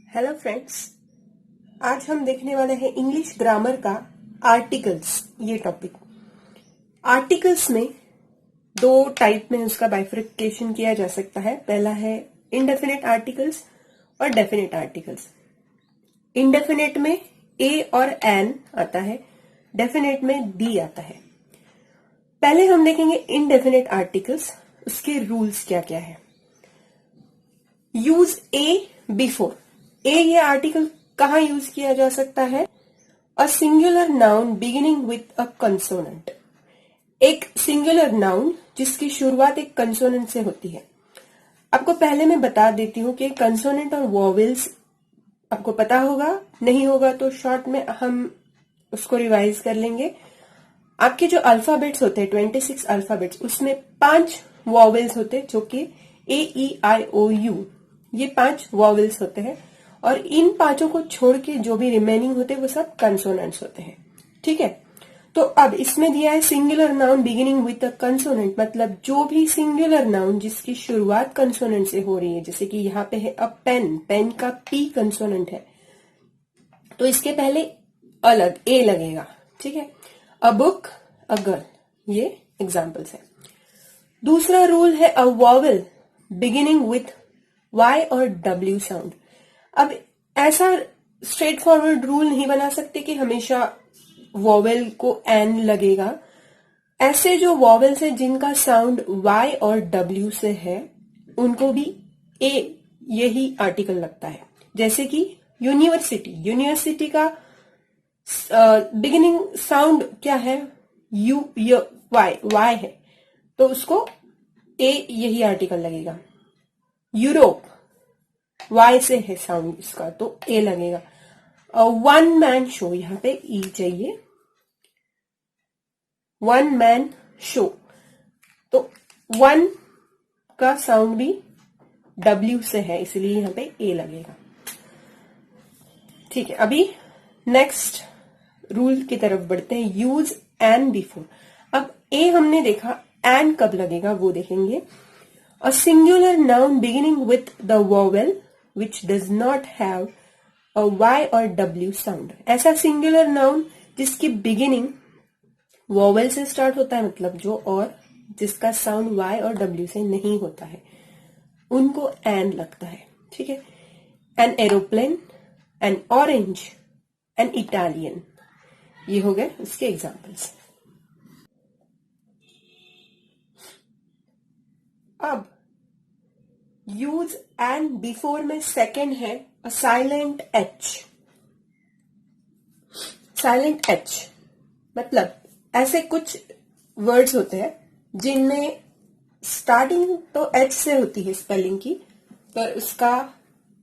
Hello friends, आज हम देखने वाले हैं इंग्लिश ग्रामर का आर्टिकल्स। ये टॉपिक आर्टिकल्स में दो टाइप में उसका बाइफर्केशन किया जा सकता है। पहला है इनडेफिनेट आर्टिकल्स और डेफिनेट आर्टिकल्स। इनडेफिनेट में ए और एन आता है, डेफिनेट में दी आता है। पहले हम देखेंगे इनडेफिनेट आर्टिकल्स, उसके रूल्स क्या क्या है। यूज ए बिफोर। ए ये आर्टिकल कहां यूज किया जा सकता है? A singular noun beginning with a consonant. एक सिंगुलर नाउन जिसकी शुरुआत एक कंसोनेंट से होती है। आपको पहले मैं बता देती हूं कि कंसोनेंट और वॉवेल्स आपको पता होगा, नहीं होगा तो शॉर्ट में हम उसको रिवाइज कर लेंगे। आपके जो अल्फाबेट्स होते हैं 26 अल्फाबेट्स, उसमें 5 वॉवेल्स होते हैं जो कि AEIOU, ये 5 वॉवेल्स होते हैं और इन 5 को छोड़ के जो भी रिमेनिंग होते हैं वो सब कंसोनेंट्स होते हैं। ठीक है, तो अब इसमें दिया है singular noun beginning with a consonant, मतलब जो भी सिंगुलर नाउन जिसकी शुरुआत कंसोनेंट से हो रही है। जैसे कि यहाँ पे है अ पेन, पेन का P कंसोनेंट है तो इसके पहले अलग ए लगेगा। ठीक है, अ बुक, अ गर्ल, ये एग्जाम्पल्स है। दूसरा रूल है अ वॉवेल बिगिनिंग विथ Y और W साउंड। अब ऐसा स्ट्रेट फॉरवर्ड रूल नहीं बना सकते कि हमेशा वॉवेल को एन लगेगा। ऐसे जो वॉवेल्स है जिनका साउंड Y और W से है उनको भी ए यही आर्टिकल लगता है। जैसे कि यूनिवर्सिटी, यूनिवर्सिटी का बिगिनिंग साउंड क्या है? यू, वाई है तो उसको ए यही आर्टिकल लगेगा। यूरोप, वाई से है साउंड इसका तो ए लगेगा। वन मैन शो, यहां पे ई चाहिए, वन मैन शो तो वन का साउंड भी डब्ल्यू से है इसलिए यहां पे ए लगेगा। ठीक है, अभी नेक्स्ट रूल की तरफ बढ़ते हैं, यूज एन बिफोर। अब ए हमने देखा, एन कब लगेगा वो देखेंगे। A singular noun beginning with the vowel which does not have a Y or W sound। ऐसा सिंगुलर नाउन जिसकी बिगिनिंग वॉवेल से स्टार्ट होता है, मतलब जो, और जिसका साउंड Y और W से नहीं होता है उनको एन लगता है। ठीक है, an aeroplane, N orange, an Italian, ये हो गए उसके एग्जाम्पल्स। अब यूज एंड बिफोर में सेकेंड है a silent H. Silent H मतलब ऐसे कुछ वर्ड्स होते हैं जिनमें स्टार्टिंग तो एच से होती है स्पेलिंग की, पर उसका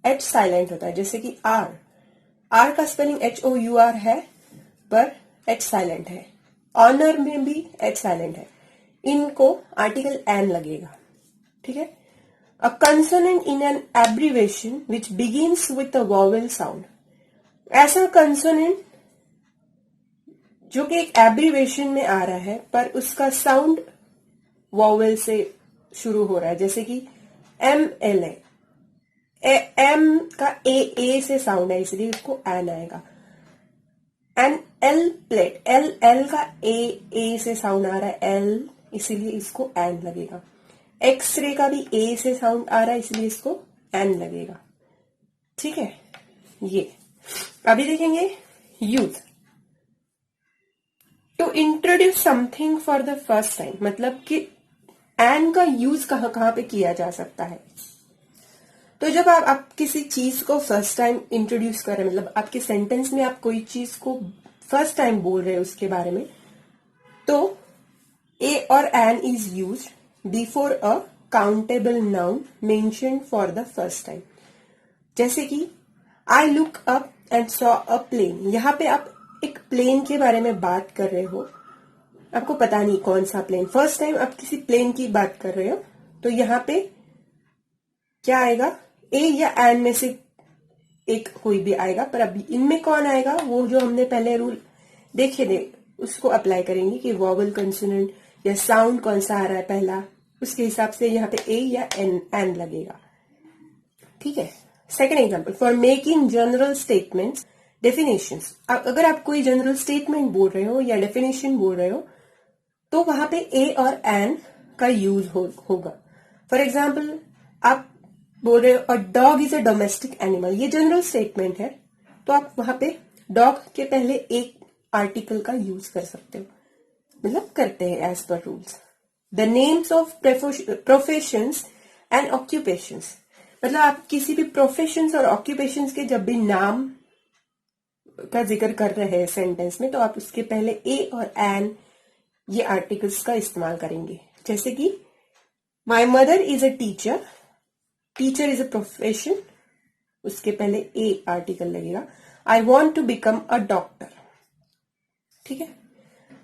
एच साइलेंट होता है। जैसे कि आर, आर का स्पेलिंग HOUR है पर एच साइलेंट है। ऑनर में भी एच साइलेंट है, इनको आर्टिकल एन लगेगा। ठीक है, a consonant in an abbreviation which begins with a vowel sound। ऐसा consonant जो कि एक एब्रीवेशन में आ रहा है पर उसका साउंड वॉवेल से शुरू हो रहा है। जैसे कि MLA, एम का ए से साउंड है इसलिए उसको एन आएगा। एन एल प्लेट, एल का ए से साउंड आ रहा है, एल, इसीलिए इसको एन लगेगा। एक्सरे का भी ए से साउंड आ रहा है इसलिए इसको एन लगेगा। ठीक है, ये अभी देखेंगे use to introduce something for the first time, मतलब कि एन का यूज कहां कहां पे किया जा सकता है। तो जब आप किसी चीज को फर्स्ट टाइम इंट्रोड्यूस कर रहे हैं, मतलब आपके सेंटेंस में आप कोई चीज को फर्स्ट टाइम बोल रहे हैं उसके बारे में, तो ए और an is used before a countable noun mentioned for the first time. जैसे कि I look up and saw a plane, यहां पे आप एक प्लेन के बारे में बात कर रहे हो, आपको पता नहीं कौन सा प्लेन, फर्स्ट टाइम आप किसी प्लेन की बात कर रहे हो, तो यहां पे क्या आएगा? ए या एन में से एक कोई भी आएगा, पर अभी इनमें कौन आएगा वो जो हमने पहले रूल देखे थे उसको अप्लाई करेंगे कि वॉवल, कंसोनेंट या साउंड कौन सा आ रहा है पहला, उसके हिसाब से यहाँ पे ए या एन लगेगा। ठीक है, second example, for making general statements definitions. अगर आप कोई जनरल स्टेटमेंट बोल रहे हो या डेफिनेशन बोल रहे हो तो वहां पे ए और एन का यूज होगा। फॉर एग्जाम्पल आप बोल रहे हो a dog is a domestic animal, ये जनरल स्टेटमेंट है, तो आप वहां पे डॉग के पहले एक आर्टिकल का यूज कर सकते हो, मतलब करते हैं as per rules. The names of professions and occupations, मतलब आप किसी भी प्रोफेशंस और ऑक्यूपेशंस के जब भी नाम का जिक्र कर रहे हैं सेंटेंस में, तो आप उसके पहले ए और एन ये आर्टिकल्स का इस्तेमाल करेंगे। जैसे कि my mother is a teacher, teacher is a profession, उसके पहले ए आर्टिकल लगेगा। I want to become a doctor, ठीक है।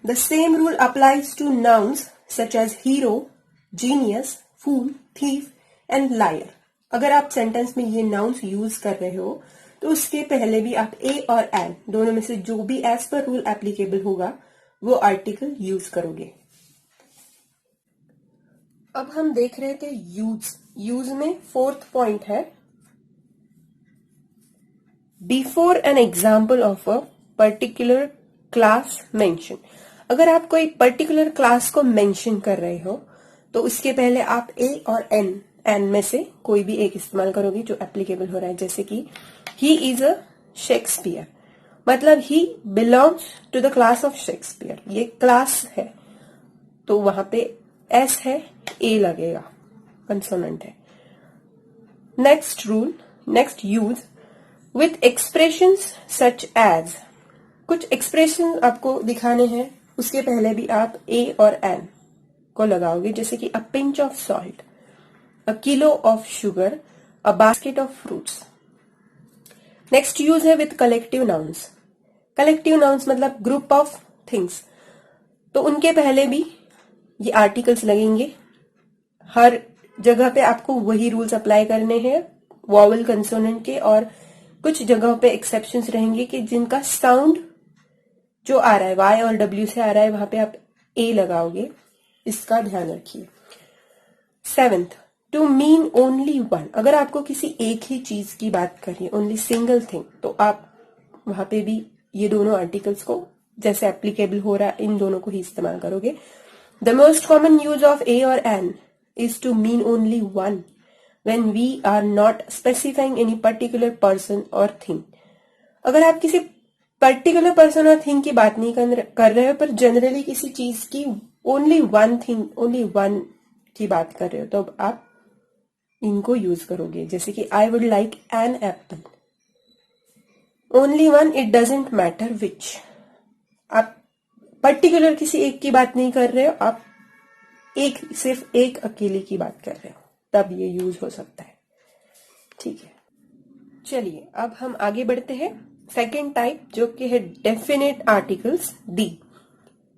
The same rule applies to nouns such as hero, genius, fool, thief and liar. अगर आप sentence में ये nouns use कर रहे हो तो उसके पहले भी आप ए और एन दोनों में से जो भी एज पर रूल एप्लीकेबल होगा वो आर्टिकल यूज करोगे। अब हम देख रहे थे यूज में फोर्थ पॉइंट है before an example of a particular class mention. अगर आप कोई पर्टिकुलर क्लास को मेंशन कर रहे हो तो उसके पहले आप ए और एन में से कोई भी एक इस्तेमाल करोगे जो एप्लीकेबल हो रहा है। जैसे कि ही इज अ शेक्सपियर, मतलब he belongs to the class of Shakespeare, ये क्लास है तो वहां पे एस है, ए लगेगा, कंसोनेंट है। Next rule, next use with expressions such as. कुछ एक्सप्रेशन आपको दिखाने हैं, उसके पहले भी आप ए और एन को लगाओगे। जैसे कि a pinch of salt, a kilo of sugar, a basket of fruits. Next use है with collective nouns. Collective nouns मतलब ग्रुप ऑफ थिंग्स, तो उनके पहले भी ये आर्टिकल्स लगेंगे। हर जगह पे आपको वही रूल्स अप्लाई करने हैं वॉवल कंसोनेंट के, और कुछ जगहों पे एक्सेप्शंस रहेंगे कि जिनका साउंड जो आ रहा है वाई और डब्ल्यू से आ रहा है वहां पे आप ए लगाओगे, इसका ध्यान रखिए। Seventh, to mean only one. अगर आपको किसी एक ही चीज की बात करिए, ओनली सिंगल थिंग, तो आप वहां पे भी ये दोनों आर्टिकल्स को जैसे एप्लीकेबल हो रहा है इन दोनों को ही इस्तेमाल करोगे। The most common use of A और an is to mean only one when we are not specifying any particular person or thing। अगर आप किसी पर्टिकुलर पर्सन और थिंग की बात नहीं कर रहे हो पर जनरली किसी चीज की only one thing, only one की बात कर रहे हो, तो आप इनको यूज करोगे। जैसे कि I would like an apple, only one, it doesn't matter which. आप पर्टिकुलर किसी एक की बात नहीं कर रहे हो, आप सिर्फ एक अकेले की बात कर रहे हो, तब ये यूज हो सकता है, ठीक है। चलिए अब हम आगे बढ़ते हैं। सेकेंड टाइप जो कि है डेफिनेट आर्टिकल्स, डी।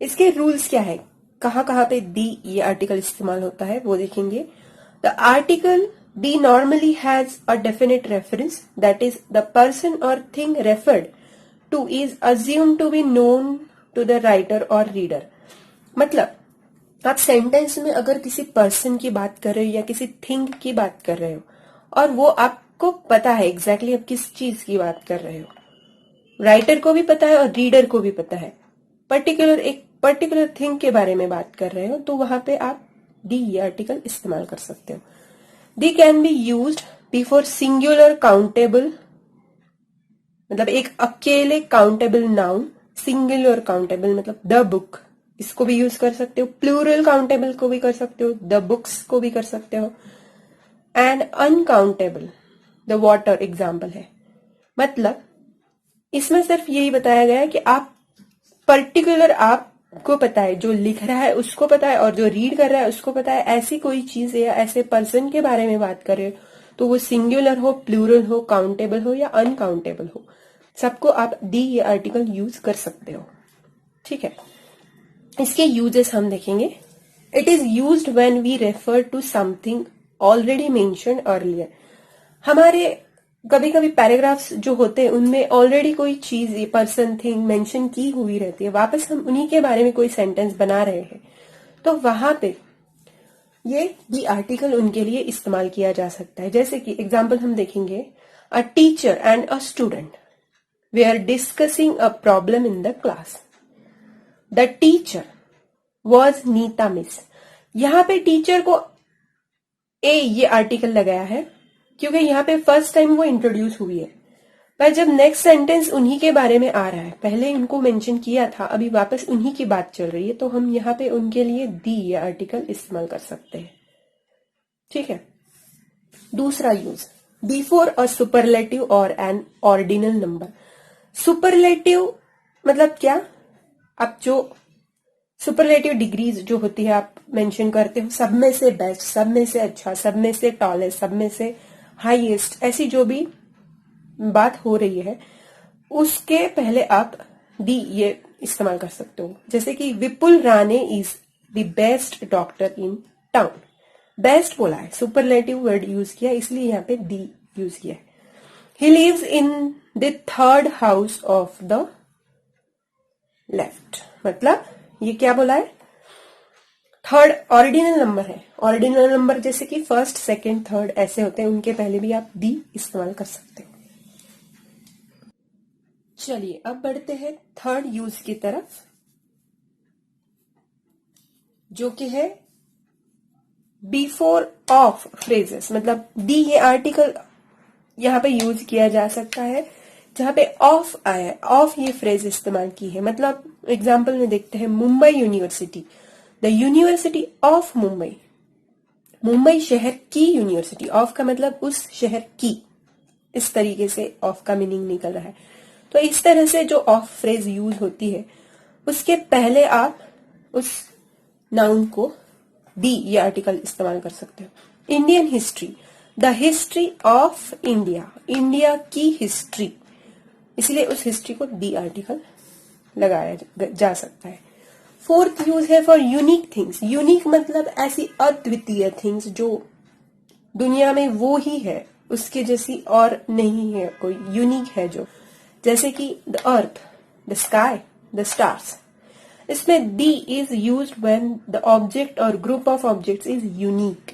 इसके रूल्स क्या है, कहां कहां पे डी ये आर्टिकल इस्तेमाल होता है वो देखेंगे। The article the normally has a definite reference, that is the person or thing referred to is assumed to be known to the writer or reader. मतलब आप सेंटेंस में अगर किसी पर्सन की बात कर रहे हो या किसी थिंग की बात कर रहे हो और वो आपको पता है एग्जैक्टली आप किस चीज की बात कर रहे हो, राइटर को भी पता है और रीडर को भी पता है, एक पर्टिकुलर थिंग के बारे में बात कर रहे हो, तो वहां पे आप डी ये आर्टिकल इस्तेमाल कर सकते हो। D can be used before singular countable, मतलब एक अकेले काउंटेबल नाउन, सिंगुलर काउंटेबल मतलब द बुक, इसको भी यूज कर सकते हो। प्लूरल काउंटेबल को भी कर सकते हो, द बुक्स को भी कर सकते हो। And uncountable, the water example है। मतलब इसमें सिर्फ यही बताया गया है कि आप पर्टिकुलर, आपको पता है, जो लिख रहा है उसको पता है और जो रीड कर रहा है उसको पता है, ऐसी कोई चीज या ऐसे पर्सन के बारे में बात कर रहे हो, तो वो सिंगुलर हो, प्लूरल हो, काउंटेबल हो या अनकाउंटेबल हो, सबको आप डी ये आर्टिकल यूज कर सकते हो, ठीक है। इसके यूजेस हम देखेंगे। It is used when we refer to something already mentioned earlier. हमारे कभी कभी पैराग्राफ्स जो होते हैं उनमें ऑलरेडी कोई चीज, पर्सन, थिंग मेंशन की हुई रहती है, वापस हम उन्हीं के बारे में कोई सेंटेंस बना रहे हैं, तो वहां पे ये दी आर्टिकल उनके लिए इस्तेमाल किया जा सकता है। जैसे कि एग्जाम्पल हम देखेंगे, a teacher and a student they are discussing a problem in the class. The teacher was Neeta miss. यहां पे टीचर को ये आर्टिकल लगाया है क्योंकि यहां पे फर्स्ट टाइम वो इंट्रोड्यूस हुई है, पर जब नेक्स्ट सेंटेंस उन्हीं के बारे में आ रहा है, पहले उनको मेंशन किया था, अभी वापस उन्हीं की बात चल रही है, तो हम यहाँ पे उनके लिए दी ये आर्टिकल इस्तेमाल कर सकते हैं। ठीक है। दूसरा यूज, बिफोर अ सुपरलेटिव और एन ऑर्डिनल नंबर। सुपरलेटिव मतलब क्या? अब जो सुपरलेटिव डिग्रीज जो होती है आप मेंशन करते हो, सब में से बेस्ट, सब में से अच्छा, सब में से टॉलेस्ट, सब में से हाईएस्ट, ऐसी जो भी बात हो रही है उसके पहले आप दी ये इस्तेमाल कर सकते हो। जैसे कि Vipul Rane is the best doctor in town. Best बोला है, सुपरलेटिव वर्ड यूज किया, इसलिए यहाँ पे दी यूज किया है। He lives in the third house of the left, मतलब ये क्या बोला है? थर्ड ऑर्डिनल नंबर है। ऑर्डिनल नंबर जैसे कि फर्स्ट, सेकंड, थर्ड ऐसे होते हैं, उनके पहले भी आप दी इस्तेमाल कर सकते हो। चलिए अब बढ़ते हैं थर्ड यूज की तरफ, जो कि है बिफोर ऑफ फ्रेजेस। मतलब दी ये आर्टिकल यहां पे यूज किया जा सकता है जहां पे ऑफ आया, ऑफ ये फ्रेज इस्तेमाल की है। मतलब एग्जाम्पल में देखते हैं, Mumbai university, the university of Mumbai. Mumbai शहर की यूनिवर्सिटी, ऑफ का मतलब उस शहर की, इस तरीके से ऑफ का मीनिंग निकल रहा है। तो इस तरह से जो ऑफ फ्रेज यूज होती है उसके पहले आप उस नाउन को दी ये आर्टिकल इस्तेमाल कर सकते हो। Indian history, the history of India, India की हिस्ट्री, इसलिए उस हिस्ट्री को दी आर्टिकल लगाया जा सकता है। फोर्थ यूज है फॉर यूनिक थिंग्स। यूनिक मतलब ऐसी अद्वितीय थिंग्स जो दुनिया में वो ही है, उसके जैसी और नहीं है कोई, यूनिक है जो, जैसे कि the earth, the sky, the stars. इसमें the is used when the object or group of objects is unique.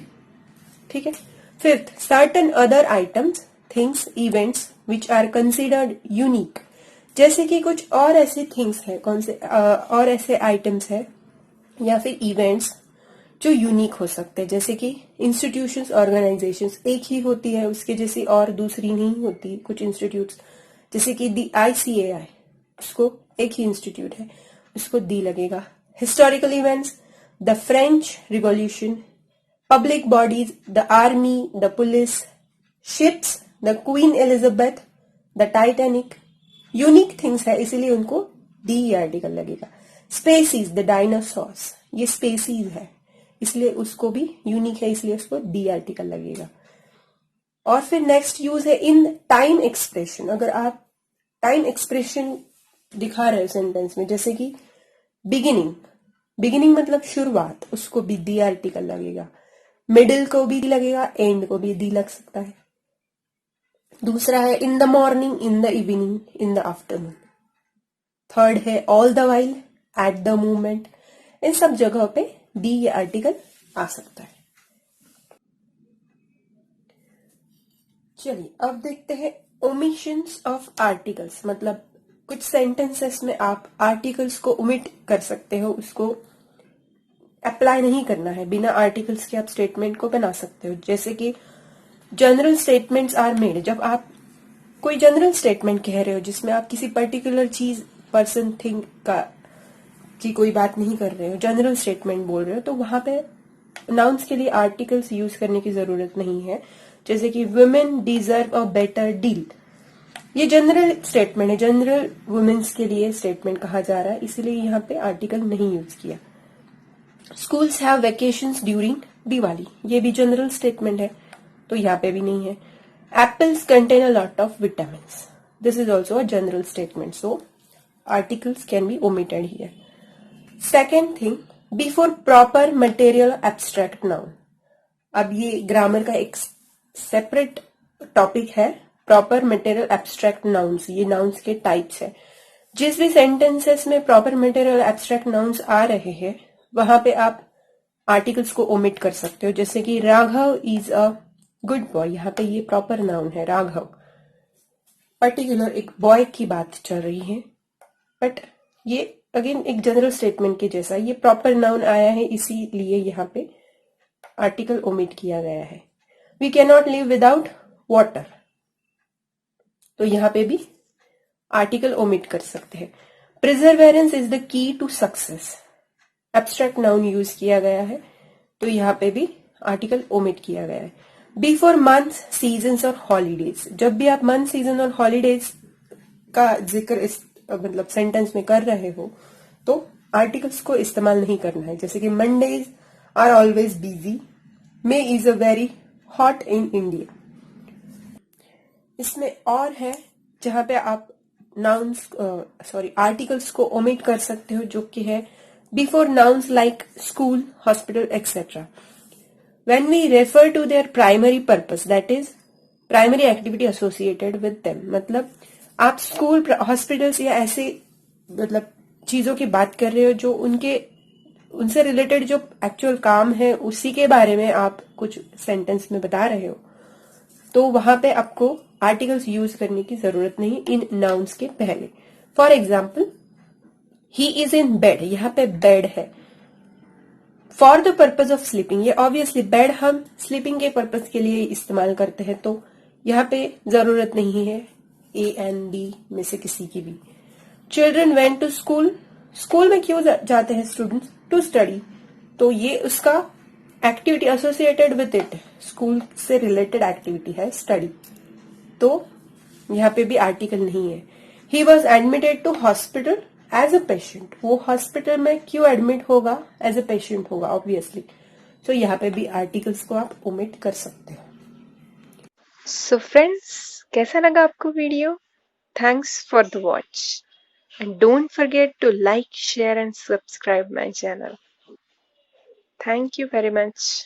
ठीक है। Fifth, certain other items, things, events which are considered unique. जैसे कि कुछ और ऐसे थिंग्स है, कौन से और ऐसे आइटम्स है या फिर इवेंट्स जो यूनिक हो सकते हैं। जैसे कि इंस्टीट्यूशंस, ऑर्गेनाइजेशंस एक ही होती है, उसके जैसी और दूसरी नहीं होती। कुछ इंस्टीट्यूट्स जैसे कि दी ICAI, उसको एक ही इंस्टीट्यूट है, उसको दी लगेगा। Historical events, the French revolution, public bodies, the army, the police, ships, the queen Elizabeth, the Titanic, unique things है इसीलिए उनको दी आर्टिकल लगेगा। स्पेसीज, द डायनासोर्स, ये स्पेसीज है इसलिए उसको भी यूनिक है, इसलिए उसको दी आर्टिकल लगेगा। और फिर नेक्स्ट यूज है इन टाइम एक्सप्रेशन। अगर आप टाइम एक्सप्रेशन दिखा रहे हो सेंटेंस में, जैसे कि बिगिनिंग, बिगिनिंग मतलब शुरुआत, उसको भी दी आर्टिकल लगेगा। मिडिल को भी लगेगा, एंड को भी दी लग सकता है। दूसरा है in the morning, in the evening, in the afternoon. Third है all the while, at the moment. इन सब जगहों पे दी ये आर्टिकल आ सकता है। चलिए अब देखते हैं ओमिशंस ऑफ आर्टिकल्स। मतलब कुछ सेंटेंसेस में आप आर्टिकल्स को ओमिट कर सकते हो, उसको अप्लाई नहीं करना है, बिना आर्टिकल्स के आप स्टेटमेंट को बना सकते हो। जैसे कि जनरल स्टेटमेंट्स आर मेड, जब आप कोई जनरल स्टेटमेंट कह रहे हो जिसमें आप किसी पर्टिकुलर चीज, पर्सन, थिंग का की कोई बात नहीं कर रहे हो, जनरल स्टेटमेंट बोल रहे हो, तो वहां पे नाउन्स के लिए आर्टिकल्स यूज करने की जरूरत नहीं है। जैसे कि women deserve a better deal, ये जनरल स्टेटमेंट है, जनरल वुमेन्स के लिए स्टेटमेंट कहा जा रहा है, इसीलिए यहाँ पे आर्टिकल नहीं यूज किया। Schools have vacations during Diwali, ये भी जनरल स्टेटमेंट है, तो यहाँ पे भी नहीं है। Apples contain a lot of vitamins, this is also a general statement, so articles can be omitted here. Second thing, before proper material abstract noun. अब ये ग्रामर का एक सेपरेट टॉपिक है, प्रॉपर मटेरियल एब्स्ट्रैक्ट नाउन्स, ये nouns के types है। जिस भी सेंटेंसेस में प्रॉपर मटेरियल एब्स्ट्रैक्ट नाउन्स आ रहे हैं वहां पे आप आर्टिकल्स को ओमिट कर सकते हो। जैसे कि Raghav is a good boy, यहाँ पे ये प्रॉपर नाउन है राघव, पर्टिकुलर एक बॉय की बात चल रही है, बट ये अगेन एक जनरल स्टेटमेंट के जैसा, ये प्रॉपर नाउन आया है इसीलिए यहाँ पे आर्टिकल ओमिट किया गया है। We can not live without water, तो यहाँ पे भी आर्टिकल ओमिट कर सकते हैं। Perseverance is the key to success, abstract noun use किया गया है, तो यहाँ पे भी आर्टिकल ओमिट किया गया है। बिफोर मंथ्स, सीजन्स और हॉलीडेज, जब भी आप मंथ, सीजन और हॉलीडेज का जिक्र इस मतलब सेंटेंस में कर रहे हो तो आर्टिकल्स को इस्तेमाल नहीं करना है। जैसे कि Mondays are always busy, May is a very hot in India. इसमें और है जहां पे आप नाउन्स आर्टिकल्स को ओमिट कर सकते हो, जो कि है before nouns like school, hospital etcetera, when we refer to their primary purpose, that is primary activity associated with them। मतलब आप स्कूल, हॉस्पिटल्स या ऐसे मतलब चीजों की बात कर रहे हो जो उनसे रिलेटेड जो एक्चुअल काम है उसी के बारे में आप कुछ सेंटेंस में बता रहे हो, तो वहां पे आपको आर्टिकल्स यूज करने की जरूरत नहीं इन नाउन्स के पहले। For example, he is in bed, यहाँ पे बेड है। For the purpose of sleeping, ये ऑब्वियसली बेड हम स्लीपिंग के पर्पज के लिए इस्तेमाल करते हैं, तो यहाँ पे जरूरत नहीं है ए एंड बी में से किसी की भी। Children went to school, school में क्यों जाते हैं स्टूडेंट्स? टू स्टडी, तो ये उसका activity associated with it, school से रिलेटेड एक्टिविटी है स्टडी, तो यहाँ पे भी आर्टिकल नहीं है। He was admitted to hospital as a patient, वो हॉस्पिटल में क्यों एडमिट होगा? एज अ पेशेंट होगा ऑब्वियसली, तो यहाँ पे भी आर्टिकल्स को आप ओमिट कर सकते हो। सो फ्रेंड्स, कैसा लगा आपको video? Thanks for the watch and don't forget to like, share and subscribe my channel. Thank you very much.